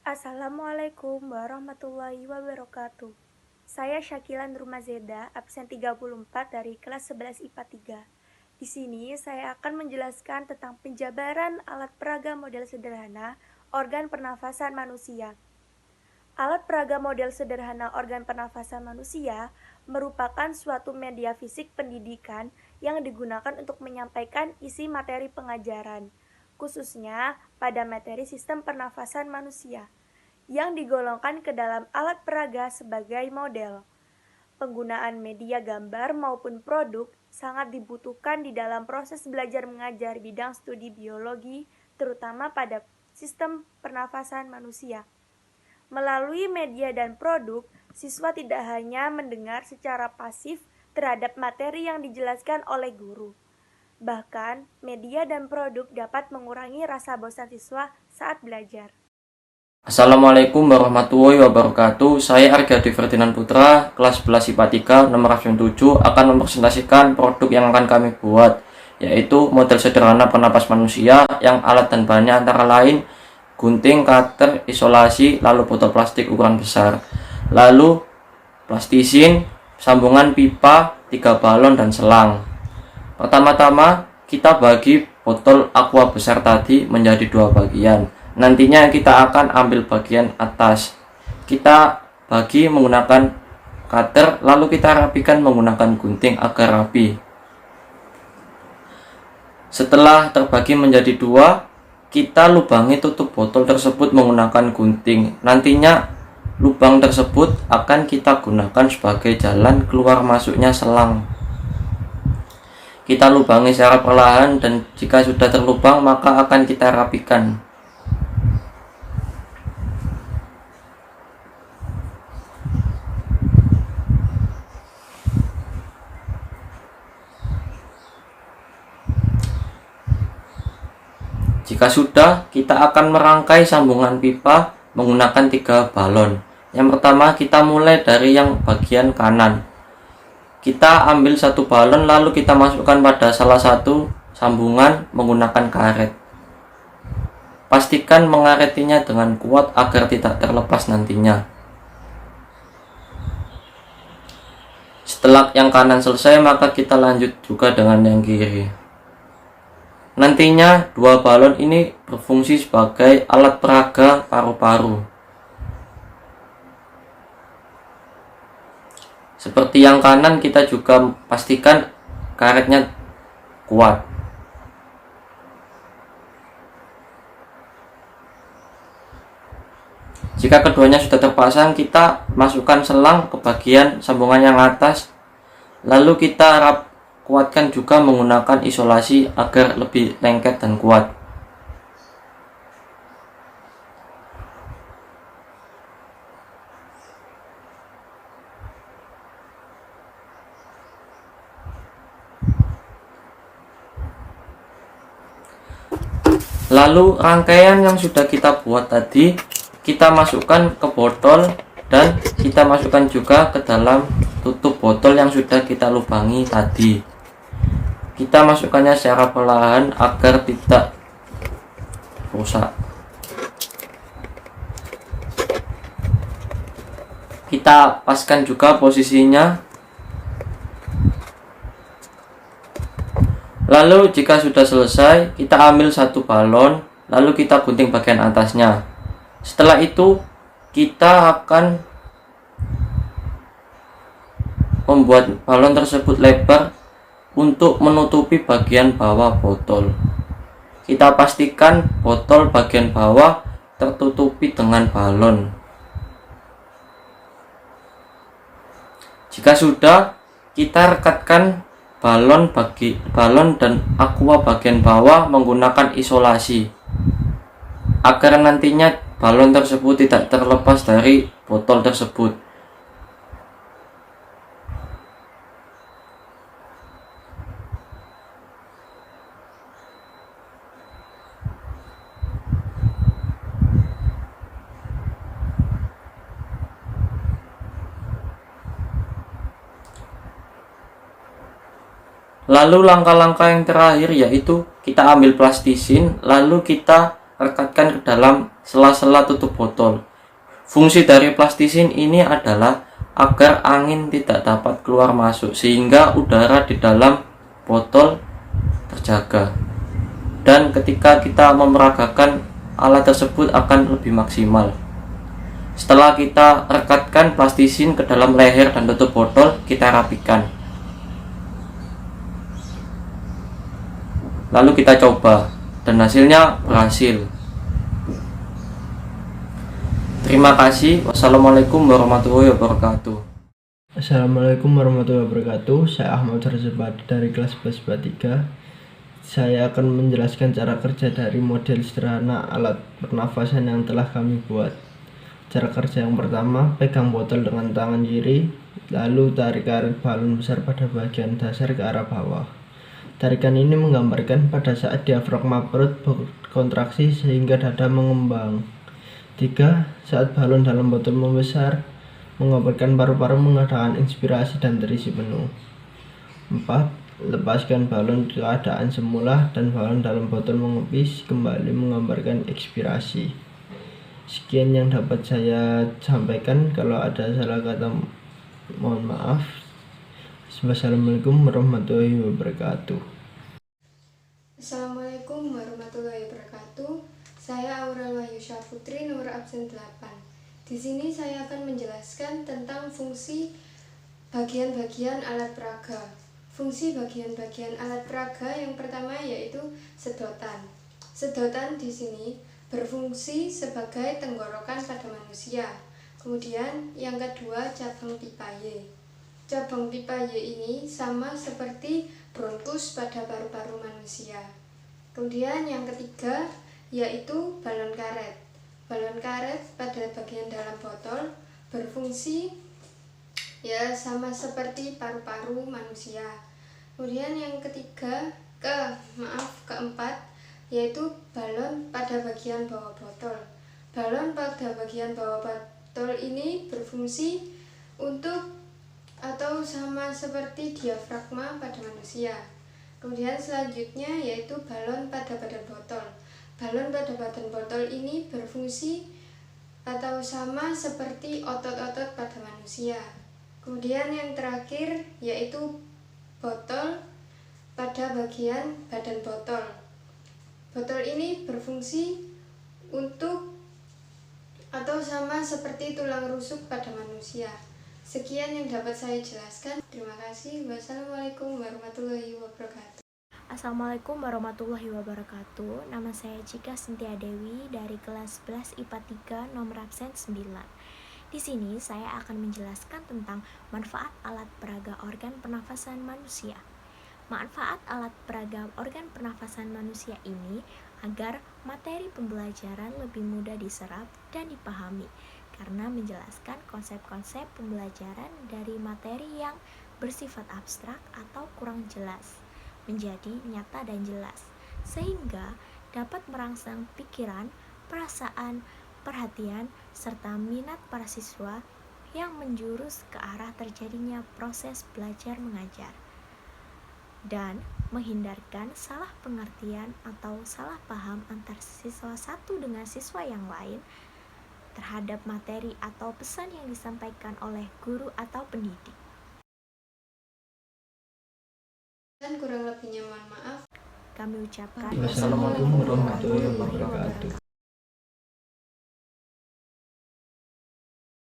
Assalamualaikum warahmatullahi wabarakatuh. Saya Syakila Nurmazeda, absen 34 dari kelas 11 IPA 3. Di sini saya akan menjelaskan tentang penjabaran alat peraga model sederhana organ pernafasan manusia. Alat peraga model sederhana organ pernafasan manusia merupakan suatu media fisik pendidikan yang digunakan untuk menyampaikan isi materi pengajaran, khususnya pada materi sistem pernafasan manusia, yang digolongkan ke dalam alat peraga sebagai model. Penggunaan media gambar maupun produk sangat dibutuhkan di dalam proses belajar mengajar bidang studi biologi, terutama pada sistem pernafasan manusia. Melalui media dan produk, siswa tidak hanya mendengar secara pasif terhadap materi yang dijelaskan oleh guru. Bahkan, media dan produk dapat mengurangi rasa bosan siswa saat belajar. Assalamualaikum warahmatullahi wabarakatuh. Saya Argadi Ferdinand Putra, kelas 11 IPA 3, nomor absen 7, akan mempresentasikan produk yang akan kami buat, yaitu model sederhana pernapas manusia yang alat dan bahannya antara lain gunting, cutter, isolasi, lalu botol plastik ukuran besar, lalu plastisin, sambungan pipa, 3 balon, dan selang. Pertama-tama kita bagi botol aqua besar tadi menjadi 2 bagian. Nantinya kita akan ambil bagian atas, kita bagi menggunakan cutter, lalu kita rapikan menggunakan gunting agar rapi. Setelah terbagi menjadi 2, kita lubangi tutup botol tersebut menggunakan gunting. Nantinya lubang tersebut akan kita gunakan sebagai jalan keluar masuknya selang. Kita lubangi secara perlahan, dan jika sudah terlubang maka akan kita rapikan. Jika sudah, kita akan merangkai sambungan pipa menggunakan 3 balon. Yang pertama kita mulai dari yang bagian kanan. Kita ambil 1 balon, lalu kita masukkan pada salah satu sambungan menggunakan karet. Pastikan mengaretinya dengan kuat agar tidak terlepas nantinya. Setelah yang kanan selesai, maka kita lanjut juga dengan yang kiri. Nantinya 2 balon ini berfungsi sebagai alat peraga paru-paru. Seperti yang kanan, kita juga pastikan karetnya kuat. Jika keduanya sudah terpasang, kita masukkan selang ke bagian sambungan yang atas, lalu kita kuatkan juga menggunakan isolasi agar lebih lengket dan kuat. Lalu rangkaian yang sudah kita buat tadi kita masukkan ke botol, dan kita masukkan juga ke dalam tutup botol yang sudah kita lubangi tadi. Kita masukkannya secara perlahan agar tidak rusak. Kita paskan juga posisinya. Lalu jika sudah selesai, kita ambil 1 balon, lalu kita gunting bagian atasnya. Setelah itu kita akan membuat balon tersebut lebar untuk menutupi bagian bawah botol. Kita pastikan botol bagian bawah tertutupi dengan balon. Jika sudah, kita rekatkan balon dan aqua bagian bawah menggunakan isolasi agar nantinya balon tersebut tidak terlepas dari botol tersebut. Lalu langkah-langkah yang terakhir yaitu kita ambil plastisin, lalu kita rekatkan ke dalam sela-sela tutup botol. Fungsi dari plastisin ini adalah agar angin tidak dapat keluar masuk sehingga udara di dalam botol terjaga. Dan ketika kita memeragakan, alat tersebut akan lebih maksimal. Setelah kita rekatkan plastisin ke dalam leher dan tutup botol, kita rapikan. Lalu kita coba, dan hasilnya berhasil. Terima kasih. Wassalamualaikum warahmatullahi wabarakatuh. Assalamualaikum warahmatullahi wabarakatuh. Saya Ahmad Terzebat dari kelas 11 IPA 3. Saya akan menjelaskan cara kerja dari model sederhana alat pernafasan yang telah kami buat. Cara kerja yang pertama, pegang botol dengan tangan kiri, lalu tarik balon besar pada bagian dasar ke arah bawah. Tarikan ini menggambarkan pada saat diafragma perut berkontraksi sehingga dada mengembang. 3. Saat balon dalam botol membesar, menggambarkan paru-paru mengadakan inspirasi dan terisi penuh. 4. Lepaskan balon ke keadaan semula dan balon dalam botol mengepis kembali menggambarkan ekspirasi. Sekian yang dapat saya sampaikan. Kalau ada salah kata, mohon maaf. Wassalamualaikum warahmatullahi wabarakatuh. Assalamualaikum warahmatullahi wabarakatuh. Saya Aurel Wahyusya Putri, nomor absen 8. Di sini saya akan menjelaskan tentang fungsi bagian-bagian alat peraga. Fungsi bagian-bagian alat peraga yang pertama yaitu sedotan. Sedotan di sini berfungsi sebagai tenggorokan pada manusia. Kemudian yang kedua, cabang pipa Y. Cabang pipa Y ini sama seperti bronkus pada paru-paru manusia. Kemudian yang ketiga yaitu balon karet. Balon karet pada bagian dalam botol berfungsi sama seperti paru-paru manusia. Kemudian yang keempat yaitu balon pada bagian bawah botol. Balon pada bagian bawah botol ini berfungsi untuk atau sama seperti diafragma pada manusia. Kemudian selanjutnya yaitu balon pada badan botol. Balon pada badan botol ini berfungsi atau sama seperti otot-otot pada manusia. Kemudian yang terakhir yaitu botol pada bagian badan botol. Botol ini berfungsi untuk atau sama seperti tulang rusuk pada manusia. Sekian yang dapat saya jelaskan. Terima kasih. Wassalamualaikum warahmatullahi wabarakatuh. Assalamualaikum warahmatullahi wabarakatuh. Nama saya Cika Sintia Dewi dari kelas 11 IPA 3 nomor absen 9. Di sini saya akan menjelaskan tentang manfaat alat peraga organ pernafasan manusia. Manfaat alat peraga organ pernafasan manusia ini agar materi pembelajaran lebih mudah diserap dan dipahami karena menjelaskan konsep-konsep pembelajaran dari materi yang bersifat abstrak atau kurang jelas menjadi nyata dan jelas, sehingga dapat merangsang pikiran, perasaan, perhatian, serta minat para siswa yang menjurus ke arah terjadinya proses belajar mengajar dan menghindarkan salah pengertian atau salah paham antar siswa satu dengan siswa yang lain terhadap materi atau pesan yang disampaikan oleh guru atau pendidik. Dan kurang lebihnya mohon maaf. Kami ucapkan Wassalamualaikum warahmatullahi wabarakatuh.